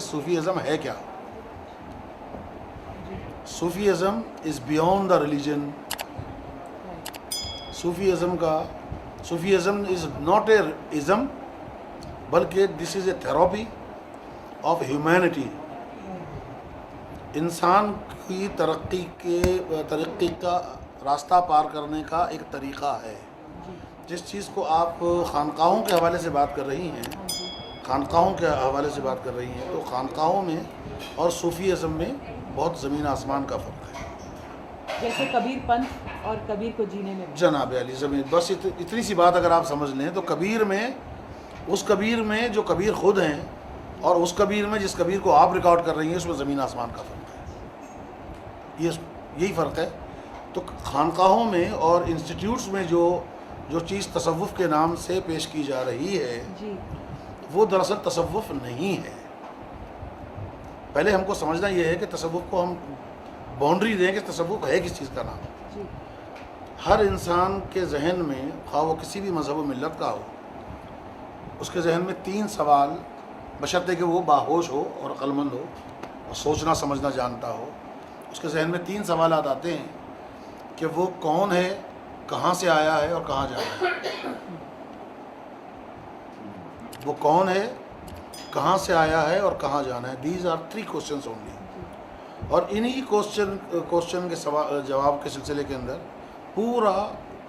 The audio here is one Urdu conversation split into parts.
صوفی ازم ہے کیا؟ Sufism is beyond the religion. Sufism is not a ism بلکہ this is a therapy of humanity. انسان کی ترقی کا راستہ پار کرنے کا ایک طریقہ ہے. جس چیز کو آپ خانقاہوں کے حوالے سے بات کر رہی ہیں تو خانقاہوں میں اور صوفی ازم میں بہت زمین آسمان کا فرق ہے. جیسے کبیر پنتھ اور کبیر کو جینے میں جناب علی زمین، بس اتنی سی بات اگر آپ سمجھ لیں تو اس کبیر میں جو کبیر خود ہیں اور اس کبیر میں جس کبیر کو آپ ریکارڈ کر رہی ہیں اس میں زمین آسمان کا فرق ہے. یہی فرق ہے. تو خانقاہوں میں اور انسٹیٹیوٹس میں جو چیز تصوف کے نام سے پیش کی جا رہی ہے جی وہ دراصل تصوف نہیں ہے. پہلے ہم کو سمجھنا یہ ہے کہ تصوف کو ہم باؤنڈری دیں کہ تصوف ہے کس چیز کا نام. جی ہر انسان کے ذہن میں، خواہ وہ کسی بھی مذہب و ملت کا ہو، اس کے ذہن میں 3 سوال، بشرطے کہ وہ باہوش ہو اور عقل مند ہو اور سوچنا سمجھنا جانتا ہو، اس کے ذہن میں 3 سوالات آتے ہیں کہ وہ کون ہے، کہاں سے آیا ہے اور کہاں جانا ہے. وہ کون ہے، کہاں سے آیا ہے اور کہاں جانا ہے. These are 3 questions only. اور انہی کوسچن کے جواب کے سلسلے کے اندر پورا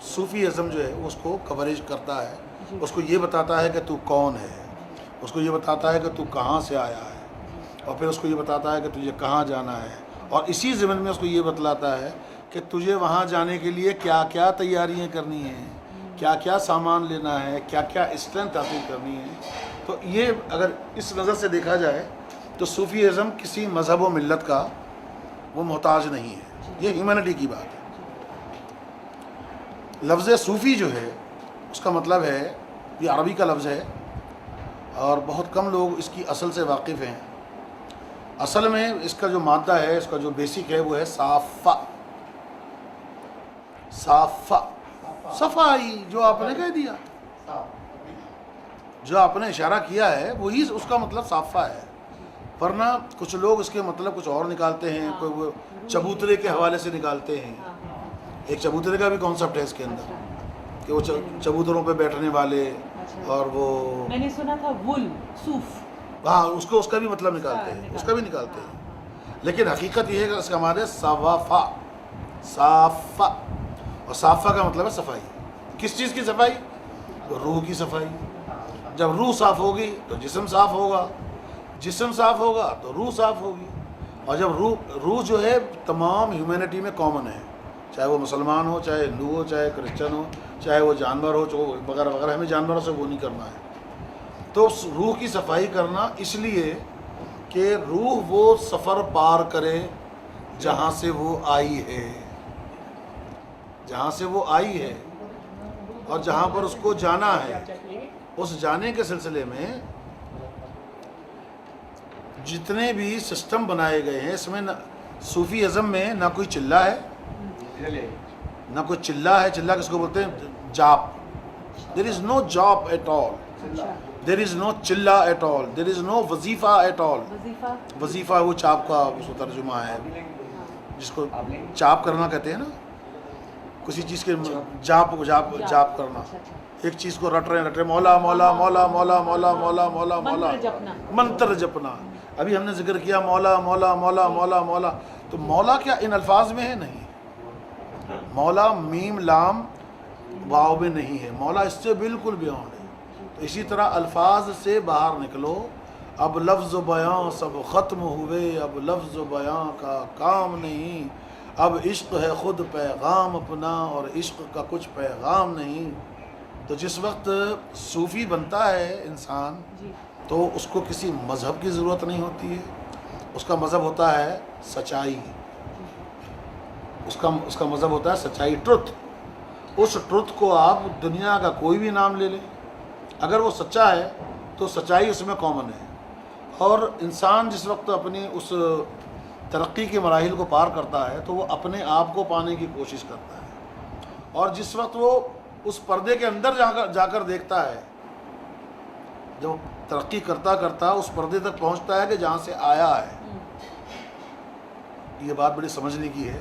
صوفی ازم جو ہے اس کو کوریج کرتا ہے. اس کو یہ بتاتا ہے کہ تو کون ہے، اس کو یہ بتاتا ہے کہ تو کہاں سے آیا ہے، اور پھر اس کو یہ بتاتا ہے کہ تجھے کہاں جانا ہے. اور اسی ضمن میں اس کو یہ بتلاتا ہے کہ تجھے وہاں جانے کے لیے کیا کیا تیاریاں کرنی ہیں، کیا کیا سامان لینا ہے، کیا کیا اسٹرینتھ حاصل کرنی ہے. تو یہ اگر اس نظر سے دیکھا جائے تو صوفی ازم کسی مذہب و ملت کا وہ محتاج نہیں ہے. یہ ہیومینٹی کی بات ہے. لفظ صوفی جو ہے اس کا مطلب ہے، یہ عربی کا لفظ ہے اور بہت کم لوگ اس کی اصل سے واقف ہیں. اصل میں اس کا جو مادہ ہے، اس کا جو بیسک ہے وہ ہے صافہ. صفائی، جو آپ نے کہہ دیا، جو آپ نے اشارہ کیا ہے وہی اس کا مطلب صافہ ہے. ورنہ کچھ لوگ اس کے مطلب کچھ اور نکالتے ہیں. کوئی وہ چبوترے کے حوالے سے نکالتے ہیں. ایک چبوترے کا بھی کانسیپٹ ہے اس کے اندر کہ وہ چبوتروں پہ بیٹھنے والے، اور وہ میں نے سنا تھا وول، صوف. ہاں، اس کا بھی مطلب نکالتے ہیں، اس کا بھی نکالتے ہیں. لیکن حقیقت یہ ہے کہ اس کا ہمارے صافہ. اور صافہ کا مطلب ہے صفائی. کس چیز کی صفائی؟ روح کی صفائی. جب روح صاف ہوگی تو جسم صاف ہوگا، جسم صاف ہوگا تو روح صاف ہوگی. اور جب روح جو ہے تمام ہیومینٹی میں کامن ہے، چاہے وہ مسلمان ہو، چاہے ہندو ہو، چاہے کرسچن ہو، چاہے وہ جانور ہو وغیرہ وغیرہ. ہمیں جانوروں سے وہ نہیں کرنا ہے. تو روح کی صفائی کرنا اس لیے کہ روح وہ سفر پار کرے جہاں سے وہ آئی ہے اور جہاں پر اس کو جانا ہے. اس جانے کے سلسلے میں جتنے بھی سسٹم بنائے گئے ہیں، اس میں صوفی ازم میں نہ کوئی چلہ ہے، چلہ کس کو بولتے ہیں؟ جاپ. دیر از نو جاپ at all. There is know چلہ at all. دیر از نو وظیفہ ایٹ آل. وظیفہ وہ چاپ کا اس کو ترجمہ ہے، جس کو چاپ کرنا کہتے ہیں نا، کسی چیز کے جاپ کرنا. ایک چیز کو رٹ رہے مولا مولا مولا مولا مولا مولا مولا مولا، منتر جپنا. ابھی ہم نے ذکر کیا مولا مولا مولا مولا مولا. تو مولا کیا ان الفاظ میں ہے؟ نہیں. مولا میم لام واو میں نہیں ہے. مولا اس سے بالکل بیانڈ ہے. تو اسی طرح الفاظ سے باہر نکلو. اب لفظ و بیاں سب ختم ہوئے، اب لفظ و بیاں کا کام نہیں. اب عشق ہے خود پیغام اپنا اور عشق کا کچھ پیغام نہیں. تو جس وقت صوفی بنتا ہے انسان تو اس کو کسی مذہب کی ضرورت نہیں ہوتی ہے. اس کا مذہب ہوتا ہے سچائی. اس کا مذہب ہوتا ہے سچائی، ٹروتھ. اس ٹروتھ کو آپ دنیا کا کوئی بھی نام لے لیں، اگر وہ سچا ہے تو سچائی اس میں کامن ہے. اور انسان جس وقت اپنی اس ترقی کے مراحل کو پار کرتا ہے تو وہ اپنے آپ کو پانے کی کوشش کرتا ہے. اور جس وقت وہ اس پردے کے اندر جا کر دیکھتا ہے، جب ترقی کرتا کرتا اس پردے تک پہنچتا ہے کہ جہاں سے آیا ہے. یہ بات بڑی سمجھنے کی ہے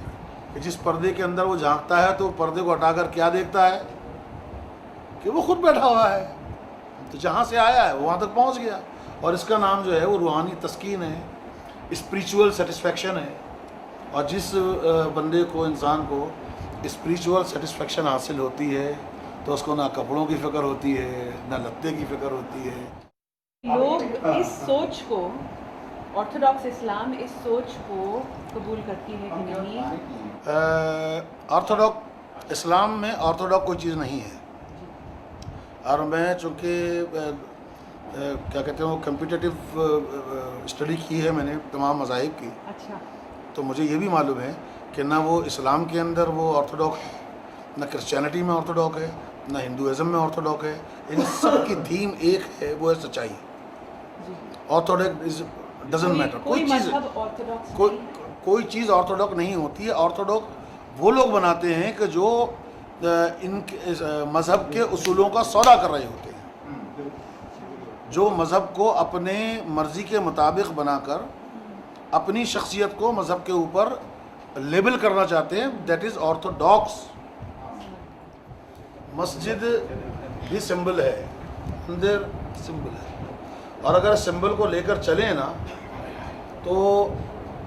کہ جس پردے کے اندر وہ جھانکتا ہے تو پردے کو ہٹا کر کیا دیکھتا ہے کہ وہ خود بیٹھا ہوا ہے. تو جہاں سے آیا ہے وہاں تک پہنچ گیا. اور اس کا نام جو ہے وہ روحانی تسکین ہے, اسپریچول سیٹسفیکشن ہے. اور جس بندے کو, انسان کو اسپریچول سیٹسفیکشن حاصل ہوتی ہے تو اس کو نہ کپڑوں کی فکر ہوتی ہے, نہ لتے کی فکر ہوتی ہے. لوگ اس سوچ کو, آرتھوڈاکس اسلام اس سوچ کو قبول کرتی ہے کہ نہیں؟ آرتھوڈاکس اسلام میں آرتھوڈاکس کوئی چیز نہیں ہے. اور میں چونکہ کیا کہتے ہیں وہ کمپیٹیٹیو اسٹڈی کی ہے میں نے تمام مذاہب کی, اچھا, تو مجھے یہ بھی معلوم ہے کہ نہ وہ اسلام کے اندر وہ آرتھوڈاکس ہے, نہ کرسچینٹی میں آرتھوڈاکس ہے, نہ ہندوازم میں آرتھوڈاکس ہے. ان سب کی تھیم ایک ہے, وہ ہے سچائی. Orthodox doesn't matter. کوئی چیز آرتھوڈاکس نہیں ہوتی ہے. آرتھوڈاکس وہ لوگ بناتے ہیں کہ جو ان مذہب کے اصولوں کا سودا کر رہے ہوتے ہیں, جو مذہب کو اپنے مرضی کے مطابق بنا کر اپنی شخصیت کو مذہب کے اوپر لیبل کرنا چاہتے ہیں. That is orthodox. مسجد بھی سمبل ہے, مندر سمبل ہے. اور اگر سمبل کو لے کر چلیں نا تو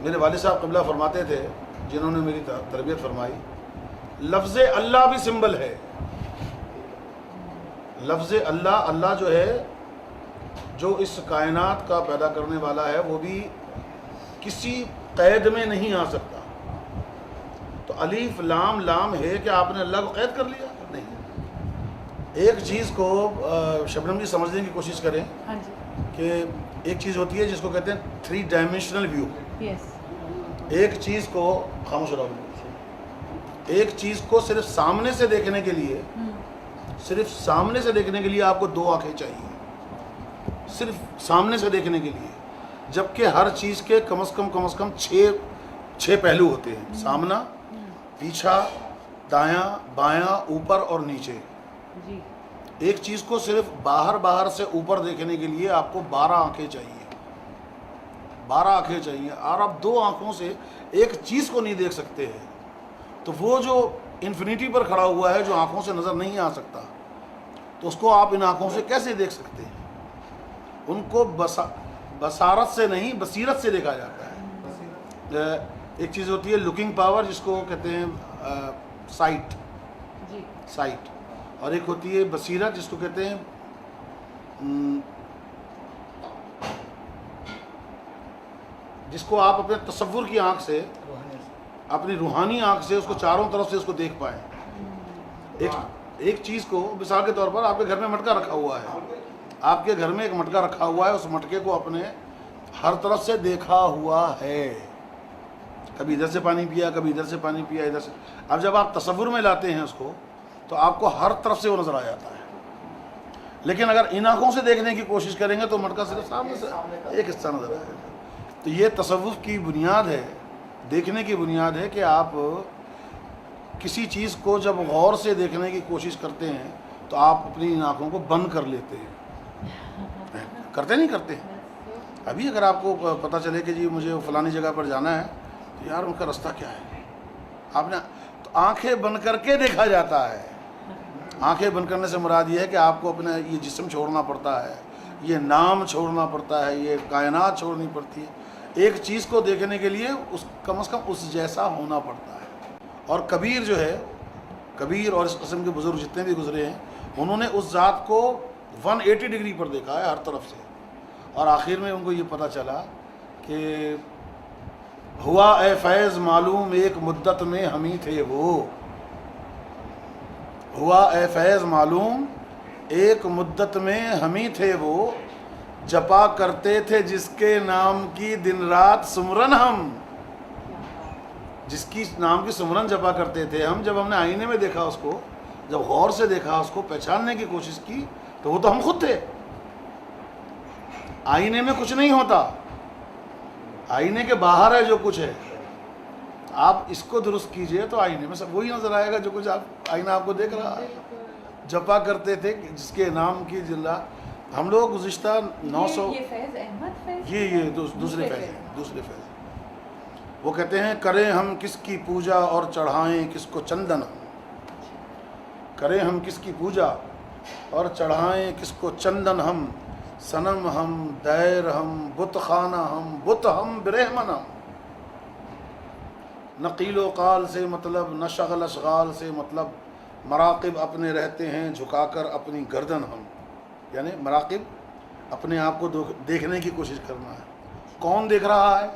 میرے والد صاحب قبلہ فرماتے تھے, جنہوں نے میری تربیت فرمائی, لفظ اللہ بھی سمبل ہے. لفظ اللہ, اللہ جو ہے, جو اس کائنات کا پیدا کرنے والا ہے, وہ بھی کسی قید میں نہیں آ سکتا. تو الف لام لام ہے کہ آپ نے اللہ کو قید کر لیا؟ نہیں. ایک چیز کو شبنم جی سمجھنے کی کوشش کریں کہ ایک چیز ہوتی ہے جس کو کہتے ہیں 3 ڈائمینشنل ویو. ایک چیز کو خاموش رہو, ایک چیز کو صرف سامنے سے دیکھنے کے لیے, صرف سامنے سے دیکھنے کے لیے آپ کو 2 آنکھیں چاہیے, صرف سامنے سے دیکھنے کے لیے. جبکہ ہر چیز کے کم از کم 6 پہلو ہوتے ہیں, سامنا, پیچھا, دایاں, بایاں, اوپر اور نیچے. ایک چیز کو صرف باہر سے اوپر دیکھنے کے لیے آپ کو 12 آنکھیں چاہیے, 12 آنکھیں چاہیے. اور آپ 2 آنکھوں سے ایک چیز کو نہیں دیکھ سکتے ہیں, تو وہ جو انفینٹی پر کھڑا ہوا ہے, جو آنکھوں سے نظر نہیں آ سکتا, تو اس کو آپ ان آنکھوں سے کیسے دیکھ سکتے ہیں؟ ان کو بصارت سے نہیں, بصیرت سے دیکھا جاتا ہے. ایک چیز ہوتی ہے لکنگ پاور, جس کو کہتے ہیں سائٹ, سائٹ. اور ایک ہوتی ہے بصیرت, جس کو کہتے ہیں جس کو آپ اپنے تصور کی آنکھ سے, اپنی روحانی آنکھ سے اس کو چاروں طرف سے اس کو دیکھ پائیں. ایک چیز کو مثال کے طور پر آپ کے گھر میں مٹکا رکھا ہوا ہے, آپ کے گھر میں ایک مٹکا رکھا ہوا ہے, اس مٹکے کو اپنے ہر طرف سے دیکھا ہوا ہے. کبھی ادھر سے پانی پیا, کبھی ادھر سے پانی پیا, ادھر سے. اب جب آپ تصور میں لاتے ہیں اس کو, تو آپ کو ہر طرف سے وہ نظر آ جاتا ہے. لیکن اگر ان آنکھوں سے دیکھنے کی کوشش کریں گے تو مٹکا صرف سامنے سے ایک حصہ نظر آئے گا. تو یہ تصوف کی بنیاد ہے, دیکھنے کی بنیاد ہے کہ آپ کسی چیز کو جب غور سے دیکھنے کی کوشش کرتے ہیں تو آپ اپنی ان آنکھوں کو بند کر لیتے ہیں. کرتے نہیں کرتے. ابھی اگر آپ کو پتہ چلے کہ جی مجھے فلانی جگہ پر جانا ہے, تو یار ان کا راستہ کیا ہے, آپ نے تو آنکھیں بند کر کے دیکھا جاتا ہے. آنکھیں بند کرنے سے مراد یہ ہے کہ آپ کو اپنا یہ جسم چھوڑنا پڑتا ہے, یہ نام چھوڑنا پڑتا ہے, یہ کائنات چھوڑنی پڑتی ہے. ایک چیز کو دیکھنے کے لیے اس کم از کم اس جیسا ہونا پڑتا ہے. اور کبیر جو ہے, کبیر اور اس قسم کے بزرگ جتنے بھی گزرے ہیں, انہوں نے اس ذات کو 180 ڈگری پر دیکھا ہے, ہر طرف سے. اور آخر میں ان کو یہ پتہ چلا کہ ہوا اے فیض معلوم ایک مدت میں ہم ہی تھے وہ. ہوا اے فیض معلوم ایک مدت میں ہم ہی تھے وہ, جپا کرتے تھے جس کے نام کی دن رات سمرن ہم. جس کی نام کی سمرن جپا کرتے تھے ہم, جب ہم نے آئینے میں دیکھا اس کو, جب غور سے دیکھا اس کو, پہچاننے کی کوشش کی, تو وہ تو ہم خود تھے. آئینے میں کچھ نہیں ہوتا, آئینے کے باہر ہے جو کچھ ہے. آپ اس کو درست کیجئے تو آئینے میں سب وہی نظر آئے گا جو کچھ آپ آئینہ آپ کو دیکھ رہا ہے. جپا کرتے تھے جس کے نام کی جلا. ہم لوگ گزشتہ 900 یہ فیض احمد فیض یہ دوسرے فیض ہیں، دوسرے فیض ہیں۔ وہ کہتے ہیں کریں ہم کس کی پوجا اور چڑھائیں کس کو چندن ہم، کریں ہم کس کی پوجا اور چڑھائیں کس کو چندن ہم، صنم ہم دیر ہم بت خانہ ہم بت ہم برہمن ہم، نہ قیل و قال سے مطلب نہ شغل اشغال سے مطلب، مراقب اپنے رہتے ہیں جھکا کر اپنی گردن ہم، یعنی مراقب اپنے آپ کو دیکھنے کی کوشش کرنا ہے۔ کون دیکھ رہا ہے؟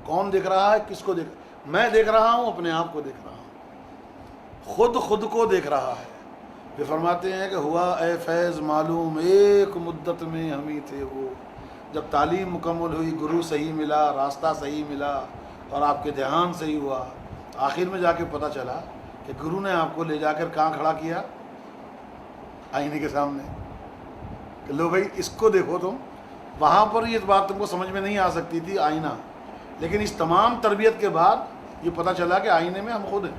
کون دیکھ رہا ہے؟ کس کو دیکھ؟ میں دیکھ رہا ہوں، اپنے آپ کو دیکھ رہا ہوں، خود کو دیکھ رہا ہے۔ یہ فرماتے ہیں کہ ہوا اے فیض معلوم ایک مدت میں ہم ہی تھے وہ، جب تعلیم مکمل ہوئی گرو صحیح ملا، راستہ صحیح ملا اور آپ کے دھیان صحیح ہوا، آخر میں جا کے پتہ چلا کہ گرو نے آپ کو لے جا کر کہاں کھڑا کیا؟ آئینے کے سامنے، کہ لو بھائی اس کو دیکھو تم۔ وہاں پر یہ بات تم کو سمجھ میں نہیں آ سکتی تھی آئینہ، لیکن اس تمام تربیت کے بعد یہ پتہ چلا کہ آئینے میں ہم خود ہیں۔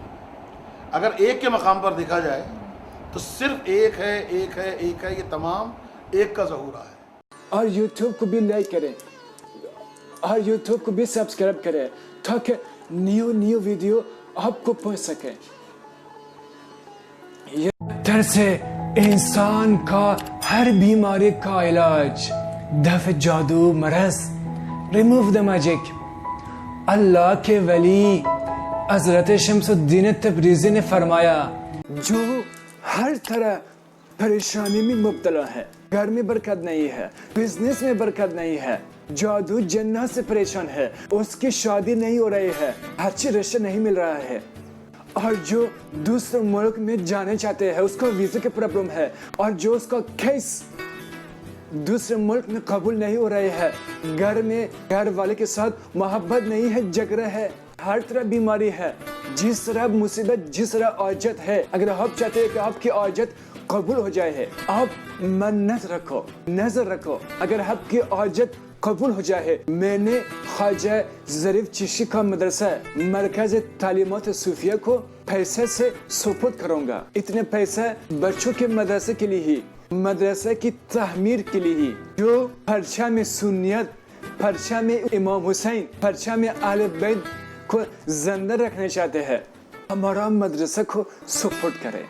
اگر ایک کے مقام پر دیکھا جائے تو صرف ایک ہے، ایک ہے، ایک ہے، یہ تمام ایک کا ظہورہ ہے۔ اور یوٹیوب کو بھی لائک کریں اور یوٹیوب کو بھی سبسکرائب کریں تاکہ نیو ویڈیو آپ کو پہنچ سکے۔ یہ طرز ہے انسان کا ہر بیماری کا علاج، دفع جادو مرض، ریموو دا میجک۔ اللہ کے ولی حضرت شمس الدین تبریزی نے فرمایا جو ہر طرح پریشانی میں مبتلا ہے، گھر میں برکت نہیں ہے، بزنس میں برکت نہیں ہے، جادو جنات سے پریشان ہے، اس کی شادی نہیں ہو رہی ہے، اچھی رشتہ نہیں مل رہا ہے، اور جو دوسرے ملک میں جانے چاہتے ہیں اس کو ویزے کی پرابلم ہے، اور جو اس کا کیس دوسرے ملک میں قبول نہیں ہو رہے ہے، گھر میں گھر والے کے ساتھ محبت نہیں ہے، جھگڑا ہے، ہر طرح بیماری ہے، جس طرح مصیبت، جس طرح حاجت ہے، اگر آپ چاہتے ہیں کہ آپ کی حاجت قبول ہو جائے ہے، آپ منت رکھو، نظر رکھو، اگر آپ کی حاجت قبول ہو جائے، میں نے خواجہ ظریف چشتی کا مدرسہ مرکز تعلیمات صوفیہ کو پیسے سے سپرد کروں گا۔ اتنے پیسے بچوں کے مدرسے کے لیے ہی، مدرسے کی تعمیر کے لیے ہی، جو پرچم سنیت، پرچم امام حسین، پرچم اہل بیت کو زندہ رکھنا چاہتے ہیں، ہمارا مدرسہ کو سپورٹ کرے،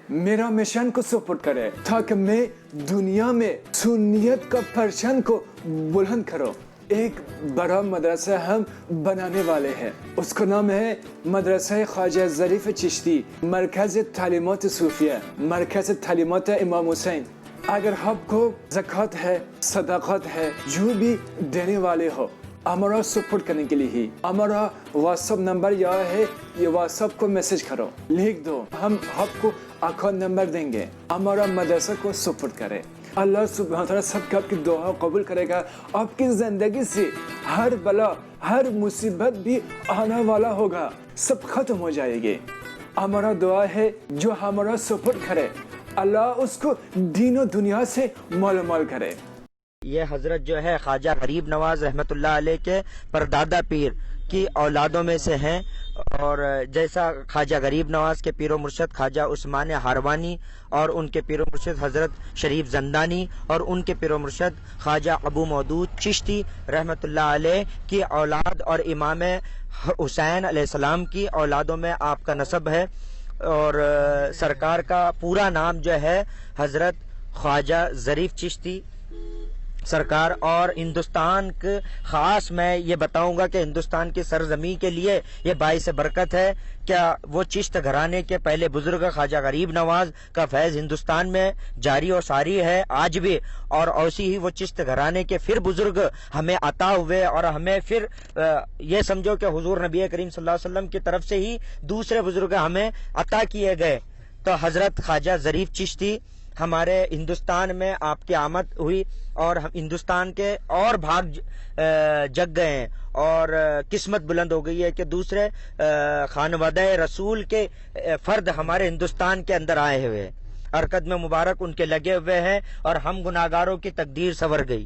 میرا مشن کو سپورٹ کرے، تاکہ میں دنیا میں سنیت کا پرچم کو بلند کرو۔ ایک بڑا مدرسہ ہم بنانے والے ہیں، اس کا نام ہے مدرسہ خواجہ ظریف چشتی، مرکز تعلیمات صوفیہ، مرکز تعلیمات امام حسین۔ اگر آپ کو زکوٰۃ ہے، صدقات ہے، جو بھی دینے والے ہو، ہمارا سپورٹ کرنے کے لیے ہی ہمارا واٹس ایپ نمبر یہ ہے، یہ واٹس ایپ کو میسج کرو، لکھ دو، ہم آپ کو اکاؤنٹ نمبر دیں گے، ہمارا مدرسہ کو سپورٹ کرے۔ اللہ سبحانہ تعالیٰ سب کا آپ کی دعا قبول کرے گا، آپ کی زندگی سے ہر بلا، ہر مصیبت بھی آنے والا ہوگا، سب ختم ہو جائے گی۔ ہمارا دعا ہے جو ہمارا سپورٹ کرے، اللہ اس کو دین و دنیا سے مال مال کرے۔ یہ حضرت جو ہے خواجہ غریب نواز رحمۃ اللہ علیہ کے پردادا پیر کی اولادوں میں سے ہیں، اور جیسا خواجہ غریب نواز کے پیر و مرشد خواجہ عثمان ہاروانی اور ان کے پیر و مرشد حضرت شریف زندانی اور ان کے پیر و مرشد خواجہ ابو مودود چشتی رحمۃ اللہ علیہ کی اولاد اور امام حسین علیہ السلام کی اولادوں میں آپ کا نسب ہے، اور سرکار کا پورا نام جو ہے حضرت خواجہ ظریف چشتی سرکار۔ اور ہندوستان کے خاص میں یہ بتاؤں گا کہ ہندوستان کی سرزمین کے لیے یہ باعث برکت ہے، کیا وہ چشت گھرانے کے پہلے بزرگ خواجہ غریب نواز کا فیض ہندوستان میں جاری و ساری ہے آج بھی، اور ایسی ہی وہ چشت گھرانے کے پھر بزرگ ہمیں عطا ہوئے، اور ہمیں پھر یہ سمجھو کہ حضور نبی کریم صلی اللہ علیہ وسلم کی طرف سے ہی دوسرے بزرگ ہمیں عطا کیے گئے۔ تو حضرت خواجہ ظریف چشتی ہمارے ہندوستان میں آپ کی آمد ہوئی، اور ہم ہندوستان کے اور بھاگ جگ گئے ہیں، اور قسمت بلند ہو گئی ہے کہ دوسرے خانوادہ رسول کے فرد ہمارے ہندوستان کے اندر آئے ہوئے ہیں، اور قدم مبارک ان کے لگے ہوئے ہیں، اور ہم گناہگاروں کی تقدیر سنور گئی۔